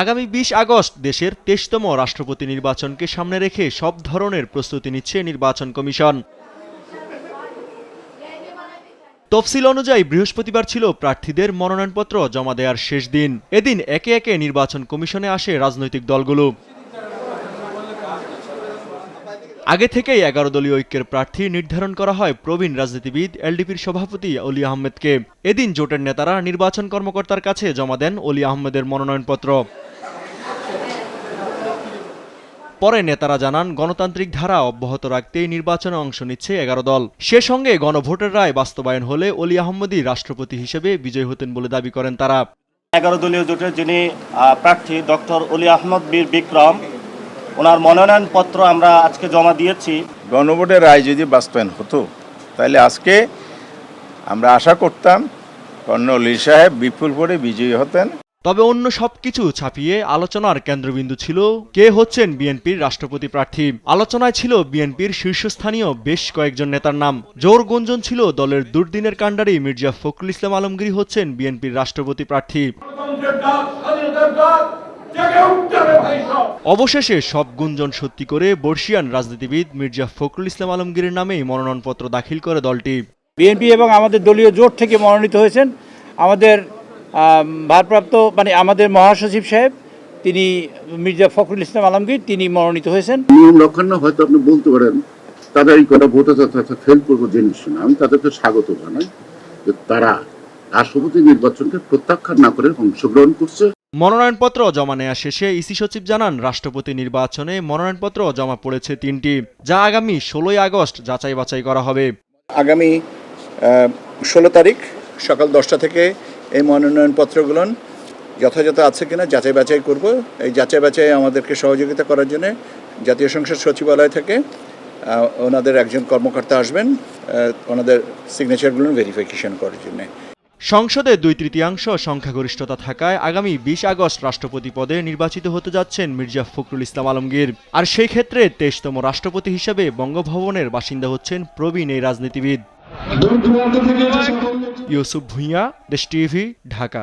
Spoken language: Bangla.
আগামী ২০ আগস্ট দেশের ২৩তম রাষ্ট্রপতি নির্বাচনকে সামনে রেখে সব ধরনের প্রস্তুতি নিচ্ছে নির্বাচন কমিশন। তফসিল অনুযায়ী বৃহস্পতিবার ছিল প্রার্থীদের মনোনয়নপত্র জমা দেওয়ার শেষ দিন। এদিন একে একে নির্বাচন কমিশনে আসে রাজনৈতিক দলগুলো। আগে থেকেই ১১ দলীয় ঐক্যের প্রার্থী নির্ধারণ করা হয় প্রবীণ রাজনীতিবিদ এলডিপির সভাপতি অলি আহমেদকে। এদিন জোটের নেতারা নির্বাচন কর্মকর্তার কাছে জমা দেন অলি আহমেদের মনোনয়নপত্র। পরে নেতারা জানান, গণতান্ত্রিক ধারা অব্যাহত রাখতেই নির্বাচনে অংশ নিচ্ছে ১১ দল। সে সঙ্গে গণভোটের রায় বাস্তবায়ন হলে অলি আহমেদই রাষ্ট্রপতি হিসেবে বিজয়ী হতেন বলে দাবি করেন তারা। ১১ দলীয় জোটের যিনি প্রার্থী ডক্টর অলি আহমদ বীর বিক্রম, ওনার মনোনয়নপত্র আমরা আজকে জমা দিয়েছি। গণভোটের রায় যদি বাস্তবায়ন হতো তাহলে আজকে আমরা আশা করতাম কর্নেল অলি সাহেব বিপুল ভোটে বিজয়ী হতেন। তবে অন্য সবকিছু ছাপিয়ে আলোচনার কেন্দ্রবিন্দু ছিল কে হচ্ছেন বিএনপির রাষ্ট্রপতি প্রার্থী। আলোচনায় ছিল বিএনপির শীর্ষস্থানীয় বেশ কয়েকজন নেতার নাম। জোর গুঞ্জন ছিল দলের দুর্দিনের কাণ্ডারি মির্জা ফখরুল ইসলাম আলমগীর হচ্ছেন বিএনপির রাষ্ট্রপতি প্রার্থী। অবশেষে সব গুঞ্জন সত্যি করে বর্ষিয়ান রাজনীতিবিদ মির্জা ফখরুল ইসলাম আলমগীরের নামেই মনোনয়নপত্র দাখিল করে দলটি। বিএনপি এবং আমাদের দলীয় জোট থেকে মনোনীত হয়েছেন আমাদের ভারপ্রাপ্ত আমাদের মহাসচিব সাহেব, তিনি মির্জা ফখরুল ইসলাম আলমগীর, তিনি মনোনীত হয়েছেন। নিয়ম লক্ষণ হয়তো আপনি বলতে পারেন তাদের এই কটা ভোটে ফেল করবো জিনিস না, আমি তাদেরকে স্বাগত জানাই যে তারা রাষ্ট্রপতি নির্বাচনকে প্রত্যাখ্যান না করে অংশগ্রহণ করছে। মনোনয়নপত্র জমা নেওয়া শেষে ইসি সচিব জানান, রাষ্ট্রপতি নির্বাচনে মনোনয়নপত্র জমা পড়েছে ৩টি, যা আগামী ১৬ই আগস্ট যাচাই বাছাই করা হবে। আগামী ১৬ তারিখ সকাল ১০টা থেকে এই মনোনয়নপত্রগুলো যথাযথ আছে কিনা যাচাই বাছাই করব। এই যাচাই বাছাই আমাদেরকে সহযোগিতা করার জন্য জাতীয় সংসদ সচিবালয় থেকে ওনাদের একজন কর্মকর্তা আসবেন ওনাদের সিগনেচারগুলো ভেরিফিকেশন করার জন্য। সংসদে ২/৩ সংখ্যাগরিষ্ঠতা থাকায় আগামী ২০ আগস্ট রাষ্ট্রপতি পদে নির্বাচিত হতে যাচ্ছেন মির্জা ফখরুল ইসলাম আলমগীর। আর সেই ক্ষেত্রে ২৩তম রাষ্ট্রপতি হিসেবে বঙ্গভবনের বাসিন্দা হচ্ছেন প্রবীণ এই রাজনীতিবিদ। ইউসুফ ভুঁইয়া, দেশ টিভি, ঢাকা।